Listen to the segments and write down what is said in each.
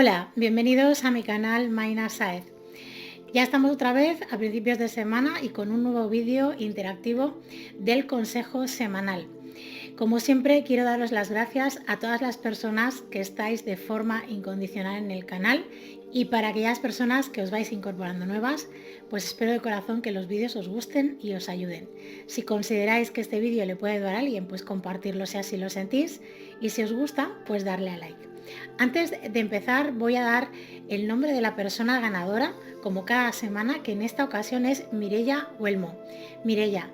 Hola, bienvenidos a mi canal Maina Saez. Ya estamos otra vez a principios de semana y con un nuevo vídeo interactivo del consejo semanal. Como siempre, quiero daros las gracias a todas las personas que estáis de forma incondicional en el canal, y para aquellas personas que os vais incorporando nuevas, pues espero de corazón que los vídeos os gusten y os ayuden. Si consideráis que este vídeo le puede ayudar a alguien, pues compartirlo si así lo sentís, y si os gusta, pues darle a like. Antes de empezar, voy a dar el nombre de la persona ganadora, como cada semana, que en esta ocasión es Mireia Huelmo. Mireia,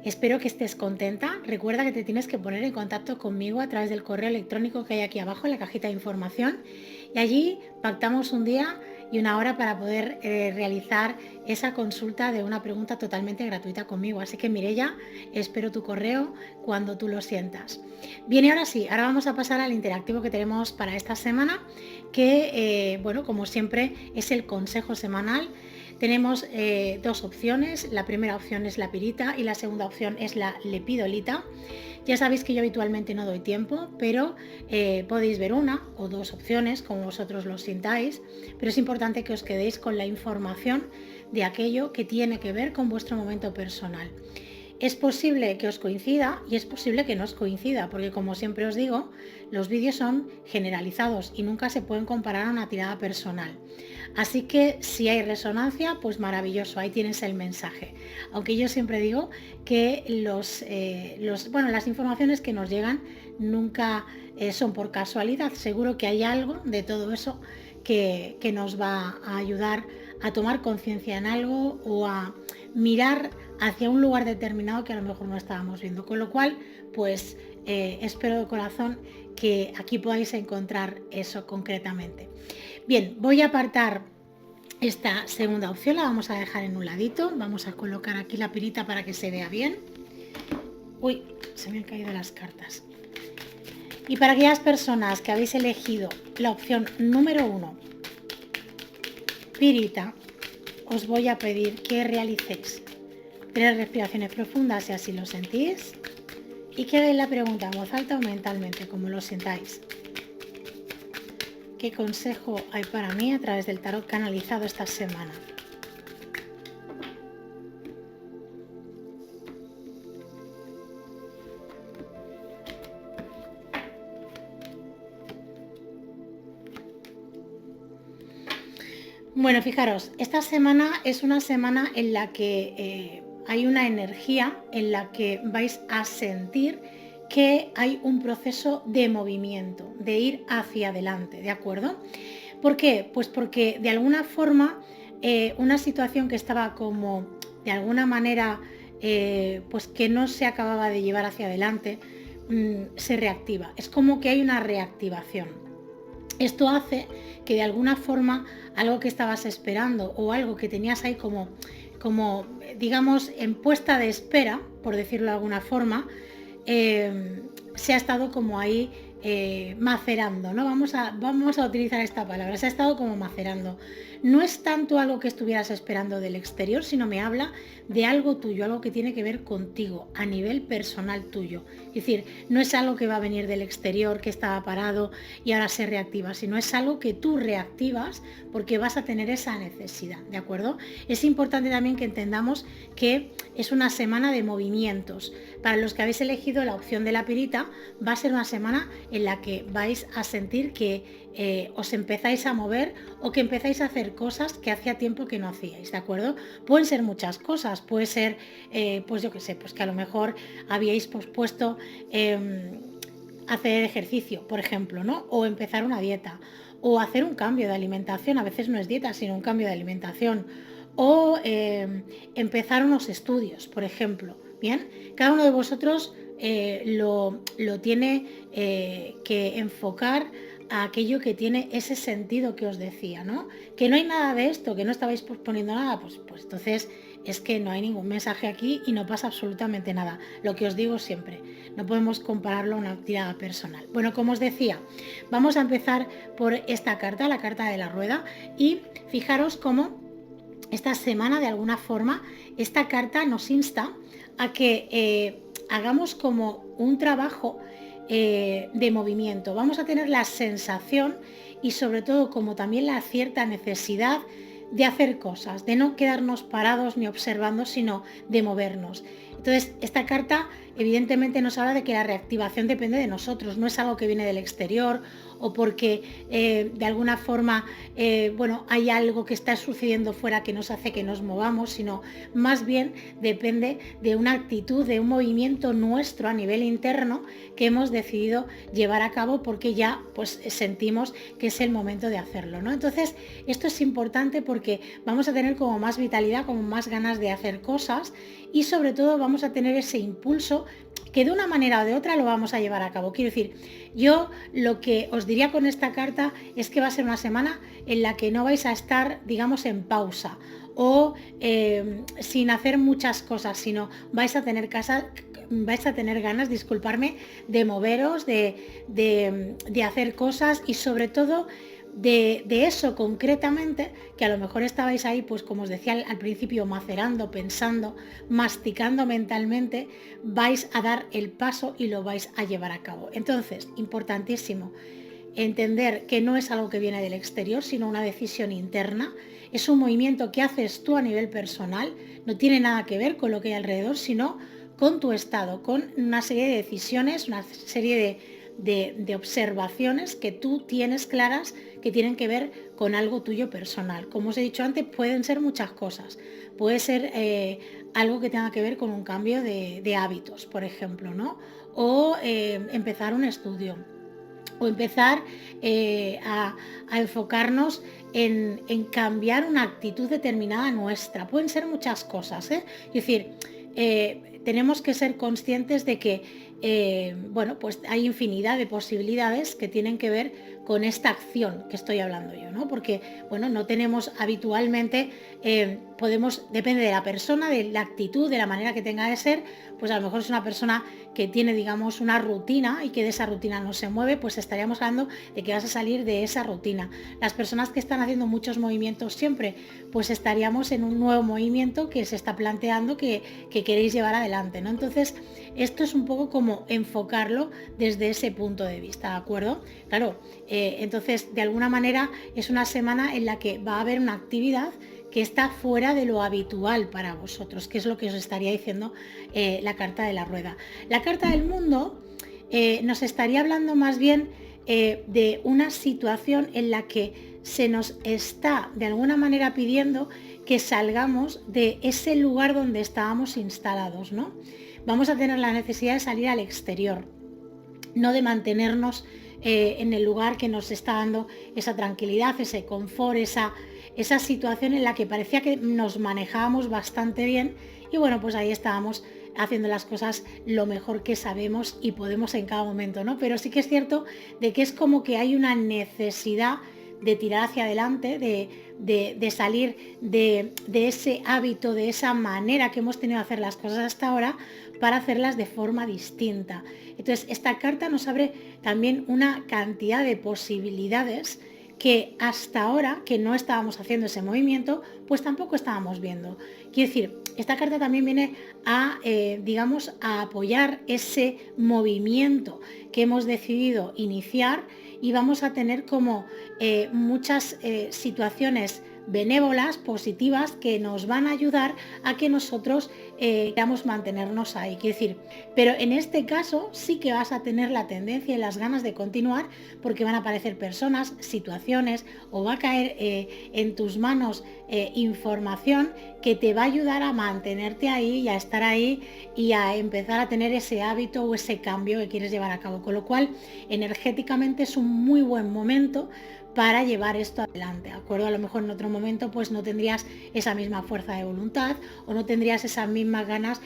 espero que estés contenta. Recuerda que te tienes que poner en contacto conmigo a través del correo electrónico que hay aquí abajo en la cajita de información, y allí pactamos un día y una hora para poder realizar esa consulta de una pregunta totalmente gratuita conmigo. Así que Mireia, espero tu correo cuando tú lo sientas. Bien, y ahora sí, ahora vamos a pasar al interactivo que tenemos para esta semana, que bueno, como siempre, es el consejo semanal. Tenemos dos opciones. La primera opción es la pirita y la segunda opción es la lepidolita. Ya sabéis que yo habitualmente no doy tiempo, pero podéis ver una o dos opciones como vosotros lo sintáis, pero es importante que os quedéis con la información de aquello que tiene que ver con vuestro momento personal. Es posible que os coincida y es posible que no os coincida, porque como siempre os digo, los vídeos son generalizados y nunca se pueden comparar a una tirada personal. Así que si hay resonancia, pues maravilloso, ahí tienes el mensaje. Aunque yo siempre digo que las informaciones que nos llegan nunca son por casualidad. Seguro que hay algo de todo eso que nos va a ayudar a tomar conciencia en algo o a mirar hacia un lugar determinado que a lo mejor no estábamos viendo. Con lo cual, pues espero de corazón que aquí podáis encontrar eso concretamente. Bien, voy a apartar esta segunda opción, la vamos a dejar en un ladito. Vamos a colocar aquí la pirita para que se vea bien. Uy, se me han caído las cartas. Y para aquellas personas que habéis elegido la opción número 1, pirita, os voy a pedir que realicéis 3 respiraciones profundas si así lo sentís, y que hagáis la pregunta en voz alta o mentalmente, como lo sintáis. ¿Qué consejo hay para mí a través del tarot canalizado esta semana? Bueno, fijaros, esta semana es una semana en la que hay una energía en la que vais a sentir que hay un proceso de movimiento, de ir hacia adelante, ¿de acuerdo? ¿Por qué? Pues porque de alguna forma una situación que estaba como de alguna manera pues que no se acababa de llevar hacia adelante, se reactiva. Es como que hay una reactivación. Esto hace que de alguna forma algo que estabas esperando o algo que tenías ahí como digamos en puesta de espera, por decirlo de alguna forma, se ha estado como ahí macerando, ¿no? Vamos a utilizar esta palabra, se ha estado como macerando. No es tanto algo que estuvieras esperando del exterior, sino me habla de algo tuyo, algo que tiene que ver contigo, a nivel personal tuyo. Es decir, no es algo que va a venir del exterior, que estaba parado y ahora se reactiva, sino es algo que tú reactivas porque vas a tener esa necesidad, ¿de acuerdo? Es importante también que entendamos que es una semana de movimientos. Para los que habéis elegido la opción de la pirita, va a ser una semana en la que vais a sentir que os empezáis a mover o que empezáis a hacer cosas que hacía tiempo que no hacíais, ¿de acuerdo? Pueden ser muchas cosas, puede ser, pues yo qué sé, pues que a lo mejor habíais pospuesto hacer ejercicio, por ejemplo, ¿no? O empezar una dieta, o hacer un cambio de alimentación, a veces no es dieta, sino un cambio de alimentación, o empezar unos estudios, por ejemplo. Bien, cada uno de vosotros lo tiene que enfocar a aquello que tiene ese sentido que os decía, ¿no? Que no hay nada de esto, que no estabais posponiendo nada, pues entonces es que no hay ningún mensaje aquí y no pasa absolutamente nada. Lo que os digo siempre, no podemos compararlo a una tirada personal. Bueno, como os decía, vamos a empezar por esta carta, la carta de la rueda, y fijaros cómo esta semana, de alguna forma, esta carta nos insta a que hagamos como un trabajo de movimiento. Vamos a tener la sensación y sobre todo como también la cierta necesidad de hacer cosas, de no quedarnos parados ni observando, sino de movernos. Entonces, esta carta evidentemente nos habla de que la reactivación depende de nosotros, no es algo que viene del exterior o porque de alguna forma bueno, hay algo que está sucediendo fuera que nos hace que nos movamos, sino más bien depende de una actitud, de un movimiento nuestro a nivel interno que hemos decidido llevar a cabo porque ya pues sentimos que es el momento de hacerlo, ¿no? Entonces, esto es importante porque vamos a tener como más vitalidad, como más ganas de hacer cosas y sobre todo vamos a tener ese impulso que de una manera o de otra lo vamos a llevar a cabo. Quiero decir, yo lo que os diría con esta carta es que va a ser una semana en la que no vais a estar, digamos, en pausa o sin hacer muchas cosas, sino vais a tener ganas, disculparme, de moveros, de hacer cosas y sobre todo de eso concretamente, que a lo mejor estabais ahí, pues como os decía al principio, macerando, pensando, masticando mentalmente, vais a dar el paso y lo vais a llevar a cabo. Entonces, importantísimo, entender que no es algo que viene del exterior, sino una decisión interna, es un movimiento que haces tú a nivel personal, no tiene nada que ver con lo que hay alrededor, sino con tu estado, con una serie de decisiones, una serie de observaciones que tú tienes claras que tienen que ver con algo tuyo personal. Como os he dicho antes, pueden ser muchas cosas. Puede ser algo que tenga que ver con un cambio de hábitos, por ejemplo, ¿no? O empezar un estudio. O empezar a enfocarnos en cambiar una actitud determinada nuestra. Pueden ser muchas cosas, ¿eh? Es decir, tenemos que ser conscientes de que bueno, pues hay infinidad de posibilidades que tienen que ver con esta acción que estoy hablando yo, ¿no? Porque, bueno, no tenemos habitualmente, depende de la persona, de la actitud, de la manera que tenga de ser, pues a lo mejor es una persona que tiene, digamos, una rutina y que de esa rutina no se mueve, pues estaríamos hablando de que vas a salir de esa rutina. Las personas que están haciendo muchos movimientos siempre, pues estaríamos en un nuevo movimiento que se está planteando que queréis llevar adelante, ¿no? Entonces, esto es un poco como enfocarlo desde ese punto de vista, ¿de acuerdo? Claro, entonces, de alguna manera es una semana en la que va a haber una actividad que está fuera de lo habitual para vosotros, que es lo que os estaría diciendo la carta de la rueda. La carta del mundo nos estaría hablando más bien de una situación en la que se nos está de alguna manera pidiendo que salgamos de ese lugar donde estábamos instalados, ¿no? Vamos a tener la necesidad de salir al exterior, no de mantenernos en el lugar que nos está dando esa tranquilidad, ese confort, esa situación en la que parecía que nos manejábamos bastante bien y bueno, pues ahí estábamos haciendo las cosas lo mejor que sabemos y podemos en cada momento, ¿no? Pero sí que es cierto de que es como que hay una necesidad de tirar hacia adelante, de salir de ese hábito, de esa manera que hemos tenido de hacer las cosas hasta ahora para hacerlas de forma distinta. Entonces, esta carta nos abre también una cantidad de posibilidades que hasta ahora, que no estábamos haciendo ese movimiento, pues tampoco estábamos viendo. Quiero decir, esta carta también viene a, digamos, a apoyar ese movimiento que hemos decidido iniciar y vamos a tener como muchas situaciones benévolas, positivas, que nos van a ayudar a que nosotros queramos mantenernos ahí. Quiero decir, pero en este caso sí que vas a tener la tendencia y las ganas de continuar porque van a aparecer personas, situaciones o va a caer en tus manos información que te va a ayudar a mantenerte ahí y a estar ahí y a empezar a tener ese hábito o ese cambio que quieres llevar a cabo. Con lo cual, energéticamente es un muy buen momento para llevar esto adelante, ¿de acuerdo? A lo mejor en otro momento pues no tendrías esa misma fuerza de voluntad o no tendrías esas mismas ganas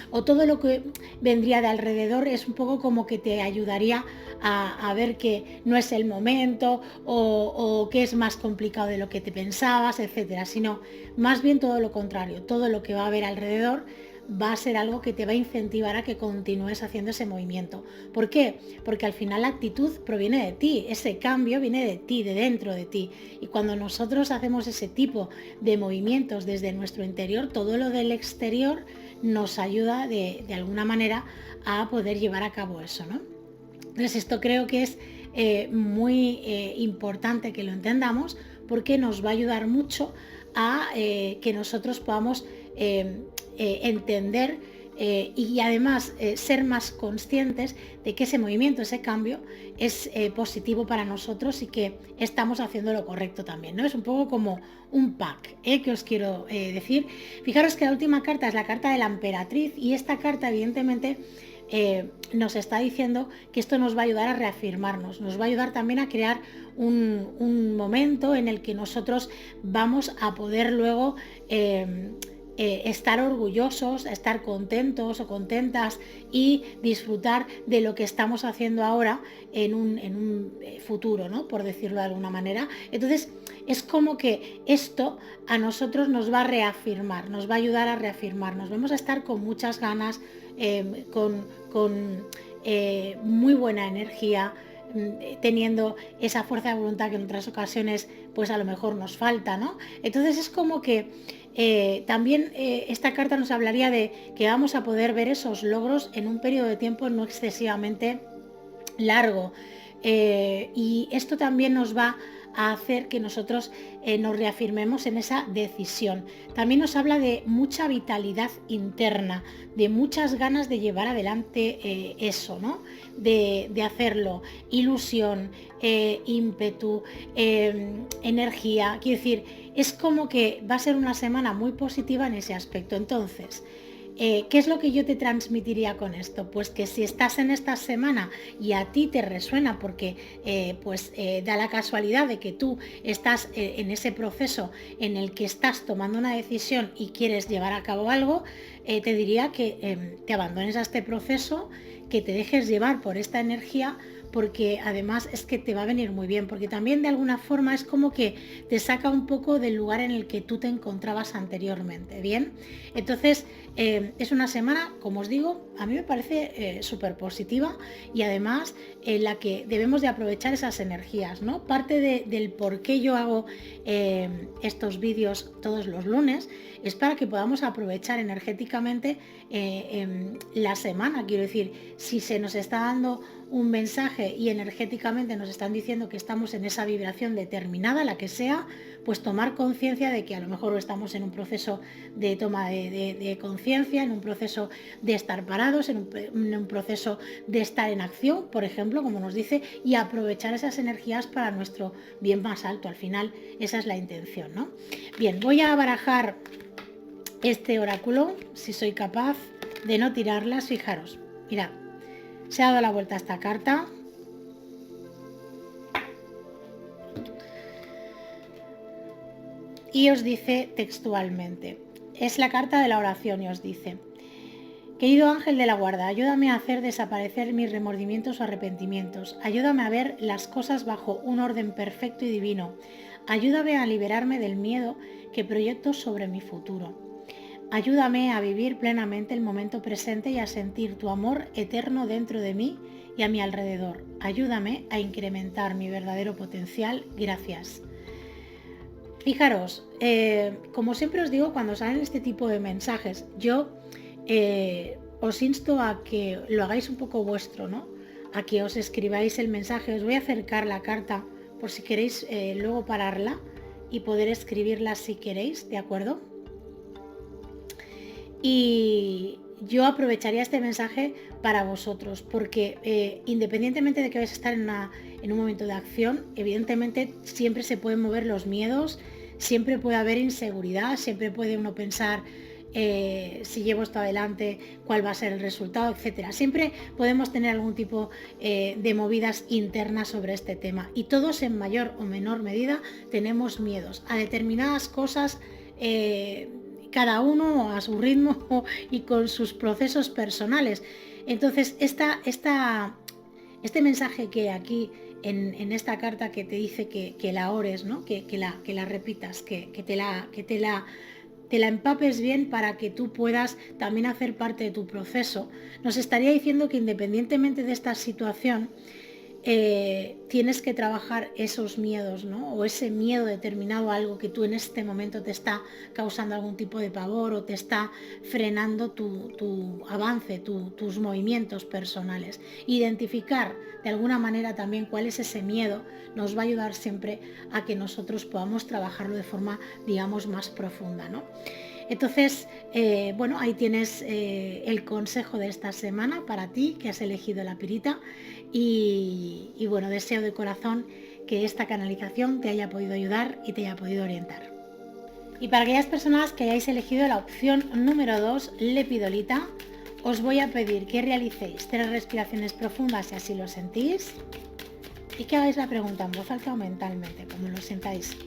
o todo lo que vendría de alrededor es un poco como que te ayudaría a ver que no es el momento o que es más complicado de lo que te pensabas, etcétera, sino más bien todo lo contrario, todo lo que va a haber alrededor va a ser algo que te va a incentivar a que continúes haciendo ese movimiento. ¿Por qué? Porque al final la actitud proviene de ti, ese cambio viene de ti, de dentro de ti. Y cuando nosotros hacemos ese tipo de movimientos desde nuestro interior, todo lo del exterior nos ayuda de alguna manera a poder llevar a cabo eso, ¿no? Entonces esto creo que es muy importante que lo entendamos, porque nos va a ayudar mucho a que nosotros podamos entender y además ser más conscientes de que ese movimiento, ese cambio es positivo para nosotros y que estamos haciendo lo correcto también, ¿no? Es un poco como un pack que os quiero decir. Fijaros que la última carta es la carta de la emperatriz, y esta carta evidentemente nos está diciendo que esto nos va a ayudar a reafirmarnos, nos va a ayudar también a crear un momento en el que nosotros vamos a poder luego estar orgullosos, estar contentos o contentas y disfrutar de lo que estamos haciendo ahora en un futuro, ¿no? Por decirlo de alguna manera. Entonces es como que esto a nosotros nos va a reafirmar, nos va a ayudar a reafirmarnos. Vamos a estar con muchas ganas, con muy buena energía, teniendo esa fuerza de voluntad que en otras ocasiones pues a lo mejor nos falta, ¿no? Entonces es como que también esta carta nos hablaría de que vamos a poder ver esos logros en un periodo de tiempo no excesivamente largo, y esto también nos va a hacer que nosotros nos reafirmemos en esa decisión. También nos habla de mucha vitalidad interna, de muchas ganas de llevar adelante eso, ¿no? De hacerlo, ilusión, ímpetu, energía. Quiero decir, es como que va a ser una semana muy positiva en ese aspecto. Entonces, ¿qué es lo que yo te transmitiría con esto? Pues que si estás en esta semana y a ti te resuena porque da la casualidad de que tú estás en ese proceso en el que estás tomando una decisión y quieres llevar a cabo algo, te diría que te abandones a este proceso, que te dejes llevar por esta energía, porque además es que te va a venir muy bien, porque también de alguna forma es como que te saca un poco del lugar en el que tú te encontrabas anteriormente, ¿bien? Entonces es una semana, como os digo, a mí me parece súper positiva, y además en la que debemos de aprovechar esas energías, ¿no? Parte del por qué yo hago estos vídeos todos los lunes es para que podamos aprovechar energéticamente la semana. Quiero decir, si se nos está dando un mensaje y energéticamente nos están diciendo que estamos en esa vibración determinada, la que sea, pues tomar conciencia de que a lo mejor estamos en un proceso de toma de conciencia, en un proceso de estar parados, en un proceso de estar en acción, por ejemplo, como nos dice, y aprovechar esas energías para nuestro bien más alto. Al final esa es la intención, ¿no? Bien, voy a barajar este oráculo, si soy capaz de no tirarlas. Fijaros, mirad, se ha dado la vuelta a esta carta. Y os dice textualmente, es la carta de la oración, y os dice: querido ángel de la guarda, ayúdame a hacer desaparecer mis remordimientos o arrepentimientos. Ayúdame a ver las cosas bajo un orden perfecto y divino. Ayúdame a liberarme del miedo que proyecto sobre mi futuro. Ayúdame a vivir plenamente el momento presente y a sentir tu amor eterno dentro de mí y a mi alrededor. Ayúdame a incrementar mi verdadero potencial. Gracias. Fijaros, como siempre os digo, cuando salen este tipo de mensajes, yo os insto a que lo hagáis un poco vuestro, ¿no? A que os escribáis el mensaje. Os voy a acercar la carta por si queréis luego pararla y poder escribirla si queréis, ¿de acuerdo? Y yo aprovecharía este mensaje para vosotros, porque independientemente de que vais a estar en un momento de acción, evidentemente siempre se pueden mover los miedos, siempre puede haber inseguridad, siempre puede uno pensar si llevo esto adelante, cuál va a ser el resultado, etcétera. Siempre podemos tener algún tipo de movidas internas sobre este tema, y todos en mayor o menor medida tenemos miedos a determinadas cosas, cada uno a su ritmo y con sus procesos personales. Entonces este mensaje que aquí en esta carta que te dice que la ores, ¿no? que la repitas, que te la empapes bien para que tú puedas también hacer parte de tu proceso, nos estaría diciendo que independientemente de esta situación, tienes que trabajar esos miedos, ¿no? O ese miedo determinado a algo que tú en este momento te está causando algún tipo de pavor o te está frenando tu avance, tus movimientos personales. Identificar de alguna manera también cuál es ese miedo nos va a ayudar siempre a que nosotros podamos trabajarlo de forma, digamos, más profunda, ¿no? Entonces, bueno, ahí tienes el consejo de esta semana para ti que has elegido la pirita y bueno, deseo de corazón que esta canalización te haya podido ayudar y te haya podido orientar. Y para aquellas personas que hayáis elegido la opción número 2, lepidolita, os voy a pedir que realicéis 3 respiraciones profundas si así lo sentís y que hagáis la pregunta en voz alta o mentalmente, como lo sintáis.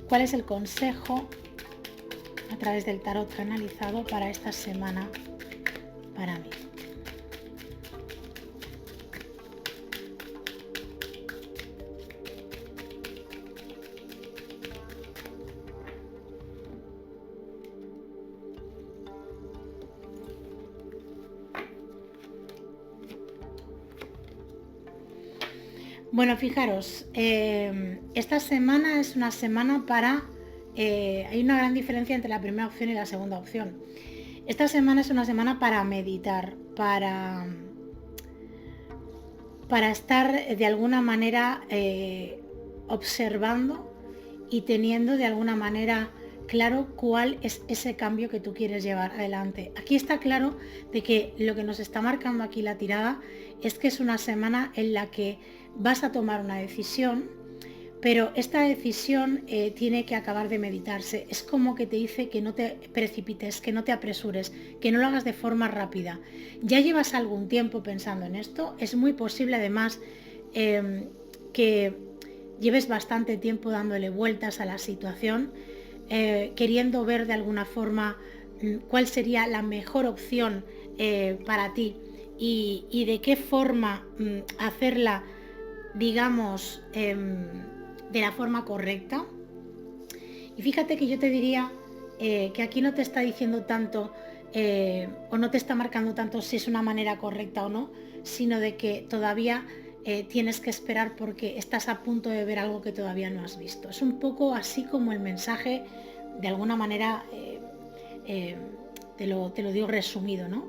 ¿Cuál es el consejo a través del tarot canalizado para esta semana para mí? Bueno, fijaros, esta semana es una semana para... hay una gran diferencia entre la primera opción y la segunda opción. Esta semana es una semana para meditar, para estar de alguna manera observando y teniendo de alguna manera claro cuál es ese cambio que tú quieres llevar adelante. Aquí está claro de que lo que nos está marcando aquí la tirada es que es una semana en la que vas a tomar una decisión, pero esta decisión tiene que acabar de meditarse. Es como que te dice que no te precipites, que no te apresures, que no lo hagas de forma rápida. Ya llevas algún tiempo pensando en esto, es muy posible además que lleves bastante tiempo dándole vueltas a la situación, queriendo ver de alguna forma cuál sería la mejor opción para ti y de qué forma hacerla, digamos, de la forma correcta. Y fíjate que yo te diría que aquí no te está diciendo tanto o no te está marcando tanto si es una manera correcta o no, sino de que todavía tienes que esperar porque estás a punto de ver algo que todavía no has visto. Es un poco así como el mensaje, de alguna manera, te lo digo resumido, ¿no?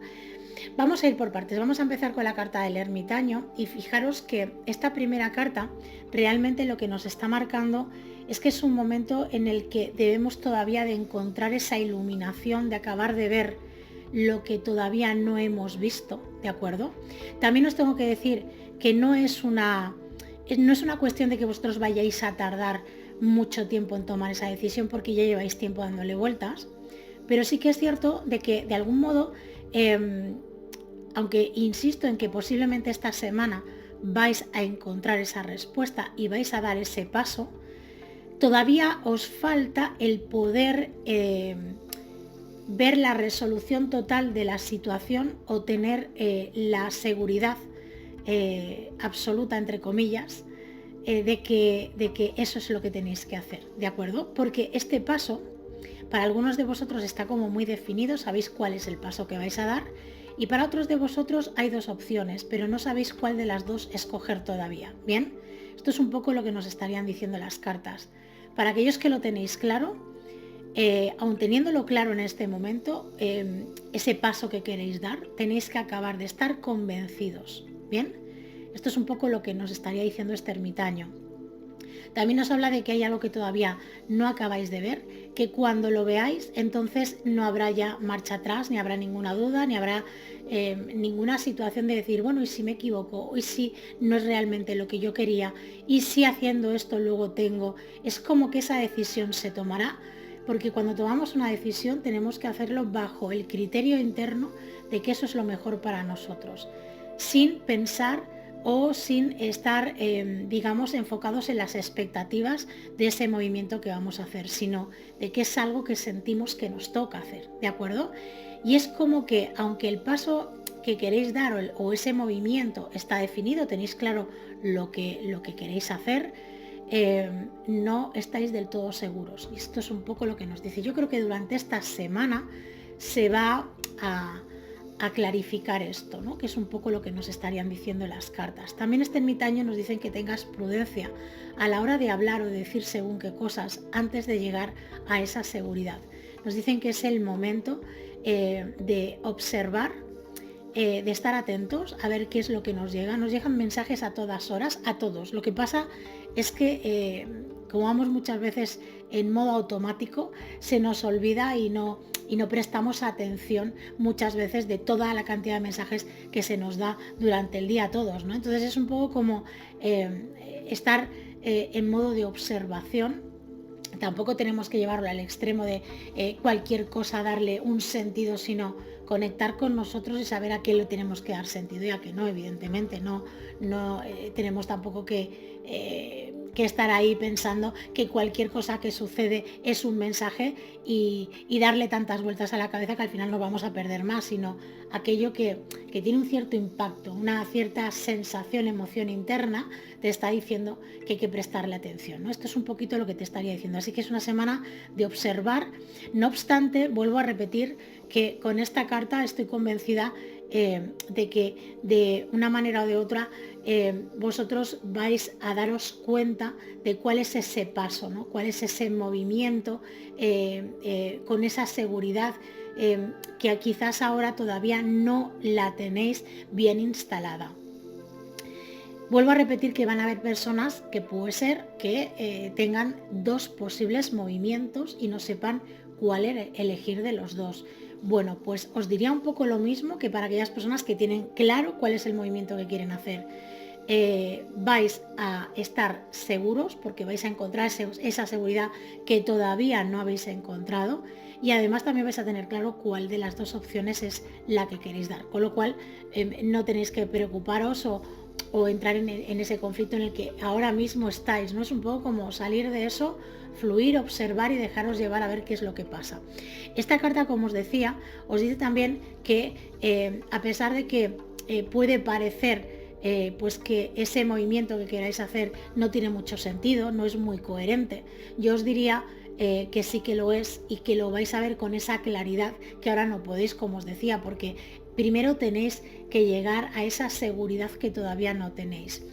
Vamos a ir por partes, vamos a empezar con la carta del ermitaño y fijaros que esta primera carta realmente lo que nos está marcando es que es un momento en el que debemos todavía de encontrar esa iluminación, de acabar de ver lo que todavía no hemos visto, ¿de acuerdo? También os tengo que decir que no es una cuestión de que vosotros vayáis a tardar mucho tiempo en tomar esa decisión porque ya lleváis tiempo dándole vueltas, pero sí que es cierto de que de algún modo, aunque insisto en que posiblemente esta semana vais a encontrar esa respuesta y vais a dar ese paso, todavía os falta el poder ver la resolución total de la situación o tener la seguridad absoluta, entre comillas, de que eso es lo que tenéis que hacer, ¿de acuerdo? Porque este paso, para algunos de vosotros está como muy definido, sabéis cuál es el paso que vais a dar, y para otros de vosotros hay dos opciones, pero no sabéis cuál de las dos escoger todavía, ¿bien? Esto es un poco lo que nos estarían diciendo las cartas. Para aquellos que lo tenéis claro, aun teniéndolo claro en este momento, ese paso que queréis dar, tenéis que acabar de estar convencidos, ¿bien? Esto es un poco lo que nos estaría diciendo este ermitaño. También nos habla de que hay algo que todavía no acabáis de ver, que cuando lo veáis, entonces no habrá ya marcha atrás, ni habrá ninguna duda, ni habrá ninguna situación de decir, bueno, ¿y si me equivoco? ¿Y si no es realmente lo que yo quería? ¿Y si haciendo esto luego tengo? Es como que esa decisión se tomará, porque cuando tomamos una decisión tenemos que hacerlo bajo el criterio interno de que eso es lo mejor para nosotros, sin pensar o sin estar, digamos, enfocados en las expectativas de ese movimiento que vamos a hacer, sino de que es algo que sentimos que nos toca hacer, ¿de acuerdo? Y es como que, aunque el paso que queréis dar o ese movimiento está definido, tenéis claro lo que queréis hacer, no estáis del todo seguros. Y esto es un poco lo que nos dice. Yo creo que durante esta semana se va a a clarificar esto, ¿no? Que es un poco lo que nos estarían diciendo las cartas. También este ermitaño nos dicen que tengas prudencia a la hora de hablar o de decir según qué cosas antes de llegar a esa seguridad. Nos dicen que es el momento de observar, de estar atentos a ver qué es lo que nos llega. Nos llegan mensajes a todas horas, a todos. Lo que pasa es que como vamos muchas veces en modo automático, se nos olvida y no prestamos atención muchas veces de toda la cantidad de mensajes que se nos da durante el día a todos, ¿no? Entonces es un poco como estar en modo de observación. Tampoco tenemos que llevarlo al extremo de cualquier cosa darle un sentido, sino conectar con nosotros y saber a qué le tenemos que dar sentido y a qué no, evidentemente. No tenemos tampoco que estar ahí pensando que cualquier cosa que sucede es un mensaje y darle tantas vueltas a la cabeza que al final nos vamos a perder más, sino aquello que tiene un cierto impacto, una cierta sensación, emoción interna, te está diciendo que hay que prestarle atención, ¿no? Esto es un poquito lo que te estaría diciendo. Así que es una semana de observar. No obstante, vuelvo a repetir que con esta carta estoy convencida de que de una manera o de otra vosotros vais a daros cuenta de cuál es ese paso, ¿no? Cuál es ese movimiento con esa seguridad que quizás ahora todavía no la tenéis bien instalada. Vuelvo a repetir que van a haber personas que puede ser que tengan dos posibles movimientos y no sepan cuál elegir de los dos. Bueno, pues os diría un poco lo mismo que para aquellas personas que tienen claro cuál es el movimiento que quieren hacer. Vais a estar seguros porque vais a encontrar esa seguridad que todavía no habéis encontrado, y además también vais a tener claro cuál de las dos opciones es la que queréis dar, con lo cual no tenéis que preocuparos o entrar en ese conflicto en el que ahora mismo estáis, ¿no? Es un poco como salir de eso, fluir, observar y dejaros llevar a ver qué es lo que pasa. Esta carta, como os decía, os dice también que a pesar de que puede parecer pues que ese movimiento que queráis hacer no tiene mucho sentido, no es muy coherente, yo os diría que sí que lo es y que lo vais a ver con esa claridad que ahora no podéis, como os decía, porque primero tenéis que llegar a esa seguridad que todavía no tenéis.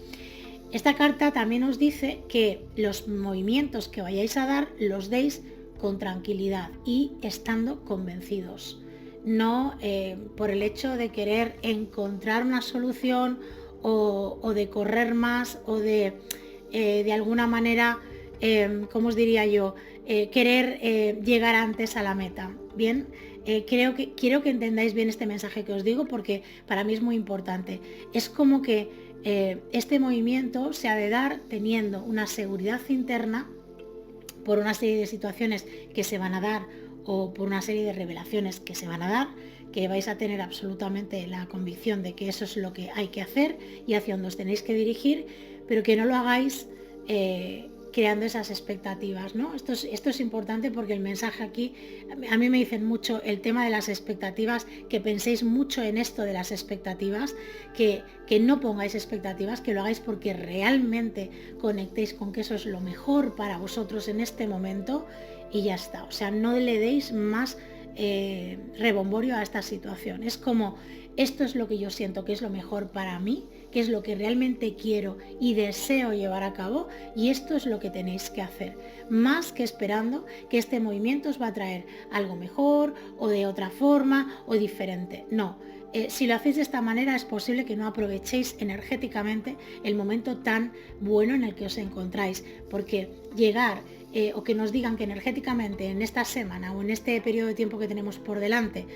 Esta carta también os dice que los movimientos que vayáis a dar los deis con tranquilidad y estando convencidos, no por el hecho de querer encontrar una solución o de correr más o de alguna manera, ¿cómo os diría yo? Querer llegar antes a la meta. Bien, quiero que entendáis bien este mensaje que os digo porque para mí es muy importante. Es como que este movimiento se ha de dar teniendo una seguridad interna por una serie de situaciones que se van a dar o por una serie de revelaciones que se van a dar, que vais a tener absolutamente la convicción de que eso es lo que hay que hacer y hacia donde os tenéis que dirigir, pero que no lo hagáis creando esas expectativas, ¿no? Esto es importante porque el mensaje aquí, a mí me dicen mucho el tema de las expectativas, que penséis mucho en esto de las expectativas, que no pongáis expectativas, que lo hagáis porque realmente conectéis con que eso es lo mejor para vosotros en este momento y ya está. O sea, no le deis más rebomborio a esta situación. Es como, esto es lo que yo siento que es lo mejor para mí, que es lo que realmente quiero y deseo llevar a cabo, y esto es lo que tenéis que hacer, más que esperando que este movimiento os va a traer algo mejor o de otra forma o diferente. No, si lo hacéis de esta manera es posible que no aprovechéis energéticamente el momento tan bueno en el que os encontráis, porque llegar o que nos digan que energéticamente en esta semana o en este periodo de tiempo que tenemos por delante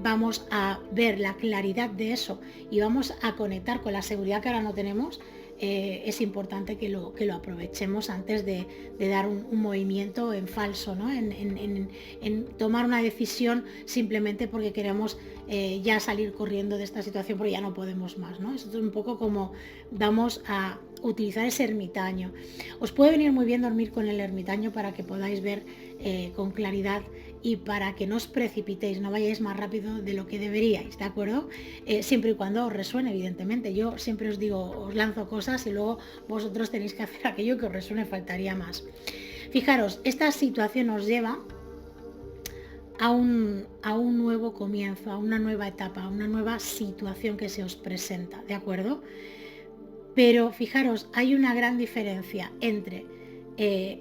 vamos a ver la claridad de eso y vamos a conectar con la seguridad que ahora no tenemos, es importante que lo aprovechemos antes de dar un movimiento en falso, ¿no? En tomar una decisión simplemente porque queremos ya salir corriendo de esta situación porque ya no podemos más, ¿no? Esto es un poco como vamos a utilizar ese ermitaño. Os puede venir muy bien dormir con el ermitaño para que podáis ver con claridad y para que no os precipitéis, no vayáis más rápido de lo que deberíais, ¿de acuerdo? Siempre y cuando os resuene, evidentemente. Yo siempre os digo, os lanzo cosas y luego vosotros tenéis que hacer aquello que os resuene, faltaría más. Fijaros, esta situación os lleva a un nuevo comienzo, a una nueva etapa, a una nueva situación que se os presenta, ¿de acuerdo? Pero fijaros, hay una gran diferencia entre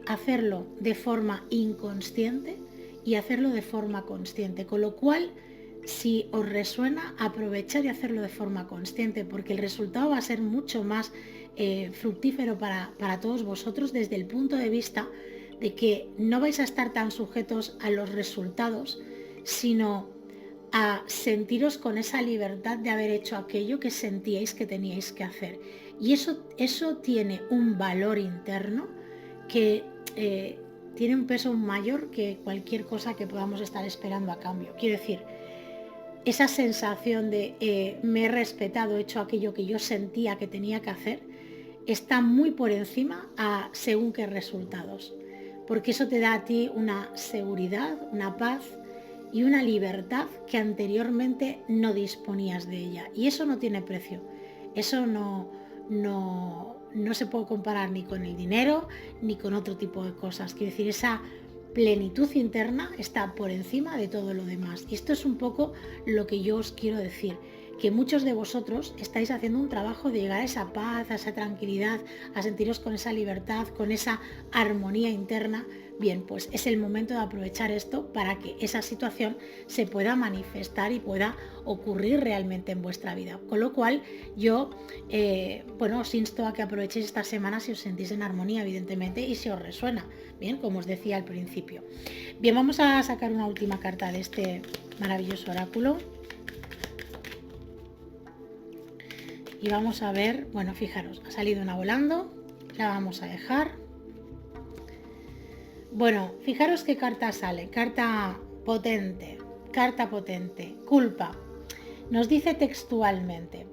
hacerlo de forma inconsciente y hacerlo de forma consciente, con lo cual, si os resuena, aprovechar y hacerlo de forma consciente, porque el resultado va a ser mucho más fructífero para todos vosotros desde el punto de vista de que no vais a estar tan sujetos a los resultados, sino a sentiros con esa libertad de haber hecho aquello que sentíais que teníais que hacer. Y eso tiene un valor interno que tiene un peso mayor que cualquier cosa que podamos estar esperando a cambio. Quiero decir, esa sensación de me he respetado, he hecho aquello que yo sentía que tenía que hacer, está muy por encima a según qué resultados. Porque eso te da a ti una seguridad, una paz y una libertad que anteriormente no disponías de ella. Y eso no tiene precio. Eso no se puede comparar ni con el dinero ni con otro tipo de cosas. Quiero decir, esa plenitud interna está por encima de todo lo demás. Y esto es un poco lo que yo os quiero decir, que muchos de vosotros estáis haciendo un trabajo de llegar a esa paz, a esa tranquilidad, a sentiros con esa libertad, con esa armonía interna. Bien, pues es el momento de aprovechar esto para que esa situación se pueda manifestar y pueda ocurrir realmente en vuestra vida. Con lo cual yo os insto a que aprovechéis esta semana si os sentís en armonía, evidentemente, y si os resuena, bien, como os decía al principio. Bien, vamos a sacar una última carta de este maravilloso oráculo. Y vamos a ver, bueno, fijaros, ha salido una volando, la vamos a dejar. Bueno, fijaros qué carta sale, carta potente, culpa. Nos dice textualmente: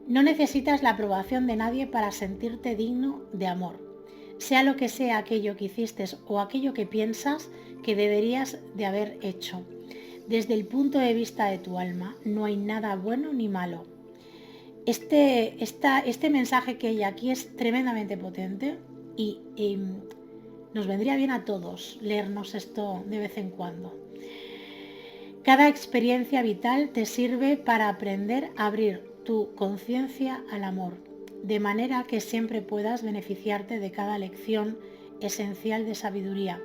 no necesitas la aprobación de nadie para sentirte digno de amor, sea lo que sea aquello que hiciste o aquello que piensas que deberías de haber hecho. Desde el punto de vista de tu alma, no hay nada bueno ni malo. Este mensaje que hay aquí es tremendamente potente y nos vendría bien a todos leernos esto de vez en cuando. Cada experiencia vital te sirve para aprender a abrir tu conciencia al amor, de manera que siempre puedas beneficiarte de cada lección esencial de sabiduría.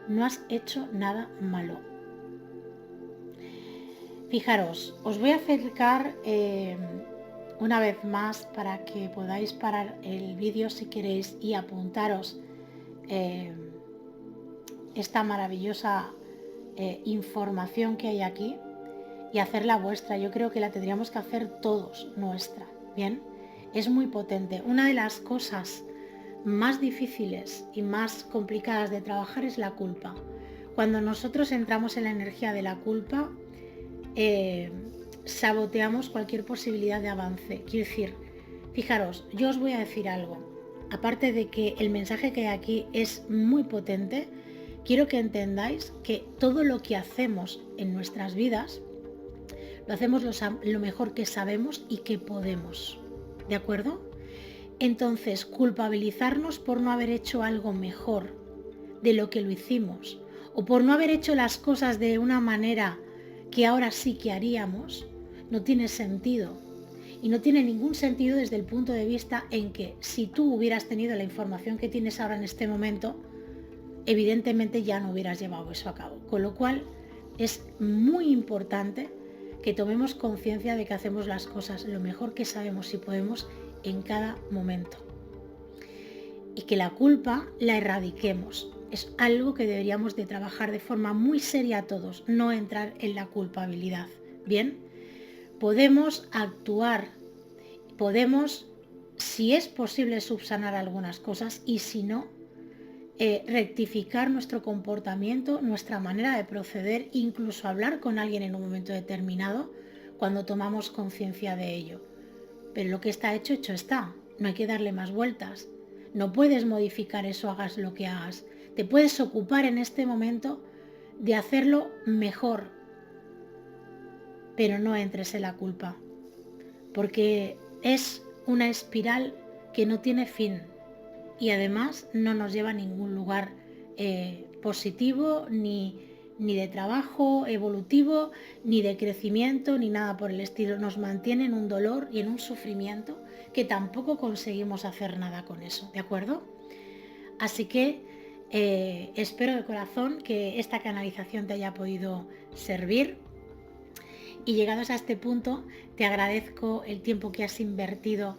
No has hecho nada malo. Fijaros, os voy a acercar una vez más para que podáis parar el vídeo si queréis y apuntaros esta maravillosa información que hay aquí y hacerla vuestra. Yo creo que la tendríamos que hacer todos nuestra. Bien, es muy potente. Una de las cosas más difíciles y más complicadas de trabajar es la culpa. Cuando nosotros entramos en la energía de la culpa, saboteamos cualquier posibilidad de avance. Quiero decir, fijaros, yo os voy a decir algo. Aparte de que el mensaje que hay aquí es muy potente, quiero que entendáis que todo lo que hacemos en nuestras vidas lo hacemos lo mejor que sabemos y que podemos. ¿De acuerdo? Entonces, culpabilizarnos por no haber hecho algo mejor de lo que lo hicimos o por no haber hecho las cosas de una manera que ahora sí que haríamos, no tiene sentido. Y no tiene ningún sentido desde el punto de vista en que si tú hubieras tenido la información que tienes ahora en este momento, evidentemente ya no hubieras llevado eso a cabo. Con lo cual es muy importante que tomemos conciencia de que hacemos las cosas lo mejor que sabemos y podemos en cada momento. Y que la culpa la erradiquemos. Es algo que deberíamos de trabajar de forma muy seria todos, no entrar en la culpabilidad. Bien, podemos actuar, podemos, si es posible, subsanar algunas cosas y si no, rectificar nuestro comportamiento, nuestra manera de proceder, incluso hablar con alguien en un momento determinado cuando tomamos conciencia de ello. Pero lo que está hecho, hecho está. No hay que darle más vueltas. No puedes modificar eso, hagas lo que hagas. Te puedes ocupar en este momento de hacerlo mejor, pero no entres en la culpa, porque es una espiral que no tiene fin. Y además no nos lleva a ningún lugar positivo ni ni de trabajo evolutivo, ni de crecimiento, ni nada por el estilo. Nos mantiene en un dolor y en un sufrimiento que tampoco conseguimos hacer nada con eso, ¿de acuerdo? Así que espero de corazón que esta canalización te haya podido servir. Y llegados a este punto, te agradezco el tiempo que has invertido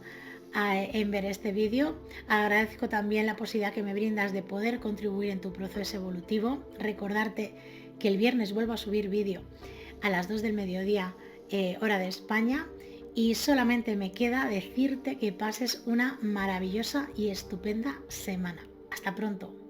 en ver este vídeo. Agradezco también la posibilidad que me brindas de poder contribuir en tu proceso evolutivo. Recordarte que el viernes vuelvo a subir vídeo a las 2 del mediodía, hora de España. Y solamente me queda decirte que pases una maravillosa y estupenda semana. Hasta pronto.